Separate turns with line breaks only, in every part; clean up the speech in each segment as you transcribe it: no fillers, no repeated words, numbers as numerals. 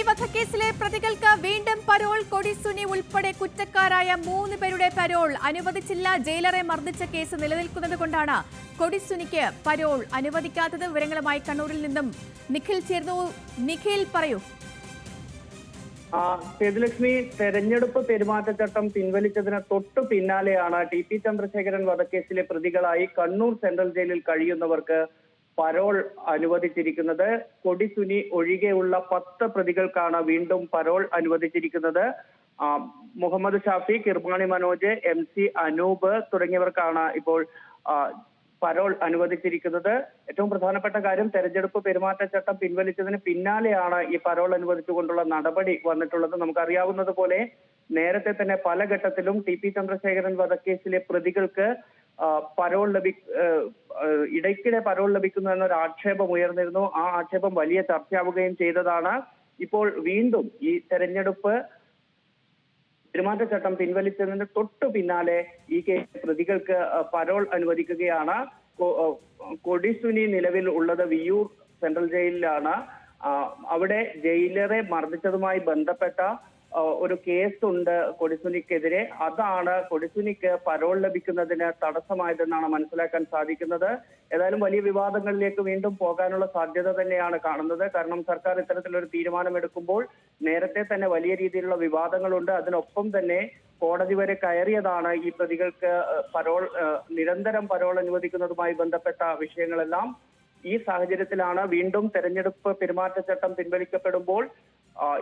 വധക്കേസിലെ പ്രതികൾക്ക് വീണ്ടും പരോൾ. കൊടിസുനി ഉൾപ്പെടെ കുറ്റക്കാരായ 3 പേരുടെ പരോൾ അനുവദിച്ചില്ല. ജയിലറെ മർദ്ദിച്ച കേസ് നിലനിൽക്കുന്നത് കൊണ്ടാണ് കൊടിസുനിക്ക് പരോൾ അനുവദിക്കാത്തത്. വിവരങ്ങളുമായി കണ്ണൂരിൽ നിന്നും നിഖിൽ ചേർന്നു. നിഖിൽ, പറയൂ.
സേതുലക്ഷ്മി, തെരഞ്ഞെടുപ്പ് പെരുമാറ്റച്ചട്ടം പിൻവലിച്ചതിന് തൊട്ടു പിന്നാലെയാണ് ടി.പി. ചന്ദ്രശേഖരൻ വധക്കേസിലെ പ്രതികളായി കണ്ണൂർ സെൻട്രൽ ജയിലിൽ കഴിയുന്നവർക്ക് പരോൾ അനുവദിച്ചിരിക്കുന്നത്. കൊടിസുനി ഒഴികെയുള്ള 10 പ്രതികൾക്കാണ് വീണ്ടും പരോൾ അനുവദിച്ചിരിക്കുന്നത്. മുഹമ്മദ് ഷാഫി, കിർമാണി മനോജ്, MC അനൂപ് തുടങ്ങിയവർക്കാണ് ഇപ്പോൾ പരോൾ അനുവദിച്ചിരിക്കുന്നത്. ഏറ്റവും പ്രധാനപ്പെട്ട കാര്യം, തെരഞ്ഞെടുപ്പ് പെരുമാറ്റച്ചട്ടം പിൻവലിച്ചതിന് പിന്നാലെയാണ് ഈ പരോൾ അനുവദിച്ചുകൊണ്ടുള്ള നടപടി വന്നിട്ടുള്ളത്. നമുക്കറിയാവുന്നത് പോലെ നേരത്തെ തന്നെ പല ഘട്ടത്തിലും ടി.പി. ചന്ദ്രശേഖരൻ വധക്കേസിലെ പ്രതികൾക്ക് ഇടയ്ക്കിടെ പരോൾ ലഭിക്കുന്നു എന്നൊരു ആക്ഷേപം ഉയർന്നിരുന്നു. ആ ആക്ഷേപം വലിയ ചർച്ചയാവുകയും ചെയ്തതാണ്. ഇപ്പോൾ വീണ്ടും ഈ തെരഞ്ഞെടുപ്പ് പെരുമാറ്റച്ചട്ടം പിൻവലിച്ചതിന് തൊട്ടു പിന്നാലെ ഈ കേസ് പ്രതികൾക്ക് പരോൾ അനുവദിക്കുകയാണ്. കൊടിസുനി നിലവിൽ ഉള്ളത് വിയ്യൂർ സെൻട്രൽ ജയിലിലാണ്. അവിടെ ജയിലറെ മർദ്ദിച്ചതുമായി ബന്ധപ്പെട്ട ഒരു കേസുണ്ട് കൊടിസുനിക്കെതിരെ. അതാണ് കൊടിസുനിക്ക് പരോൾ ലഭിക്കുന്നതിന് തടസ്സമായതെന്നാണ് മനസ്സിലാക്കാൻ സാധിക്കുന്നത്. ഏതായാലും വലിയ വിവാദങ്ങളിലേക്ക് വീണ്ടും പോകാനുള്ള സാധ്യത തന്നെയാണ് കാണുന്നത്. കാരണം സർക്കാർ ഇത്തരത്തിലൊരു തീരുമാനമെടുക്കുമ്പോൾ നേരത്തെ തന്നെ വലിയ രീതിയിലുള്ള വിവാദങ്ങളുണ്ട്. അതിനൊപ്പം തന്നെ കോടതി വരെ കയറിയതാണ് ഈ പ്രതികൾക്ക് നിരന്തരം പരോൾ അനുവദിക്കുന്നതുമായി ബന്ധപ്പെട്ട വിഷയങ്ങളെല്ലാം. ഈ സാഹചര്യത്തിലാണ് വീണ്ടും തെരഞ്ഞെടുപ്പ് പെരുമാറ്റച്ചട്ടം പിൻവലിക്കപ്പെടുമ്പോൾ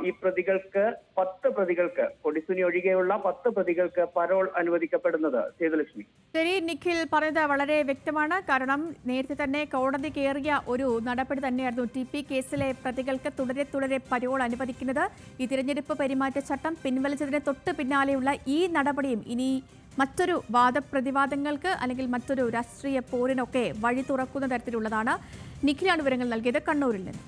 ഈ പ്രതികൾക്ക് 10 പ്രതികൾക്ക്, കൊടിസുനി ഒഴികെയുള്ള 10 പ്രതികൾക്ക് പരോൾ അനുവദിക്കപ്പെടുന്നത്. സേതുലക്ഷ്മി,
ശരി, നിഖിൽ പറഞ്ഞത് വളരെ വ്യക്തമാണ്. കാരണം നേരത്തെ തന്നെ കോടതി കയറിയ ഒരു നടപടി തന്നെയായിരുന്നു ടി.പി. കേസിലെ പ്രതികൾക്ക് തുടരെ പരോൾ അനുവദിക്കുന്നത്. ഈ തിരഞ്ഞെടുപ്പ് പെരുമാറ്റച്ചട്ടം പിൻവലിച്ചതിന് തൊട്ട് പിന്നാലെയുള്ള ഈ നടപടിയും ഇനി മറ്റൊരു വാദപ്രതിവാദങ്ങൾക്ക് അല്ലെങ്കിൽ മറ്റൊരു രാഷ്ട്രീയ പോരിനൊക്കെ വഴി തുറക്കുന്ന തരത്തിലുള്ളതാണ്. നിഖിലാണ് വിവരങ്ങൾ നൽകിയത് കണ്ണൂരിൽ നിന്ന്.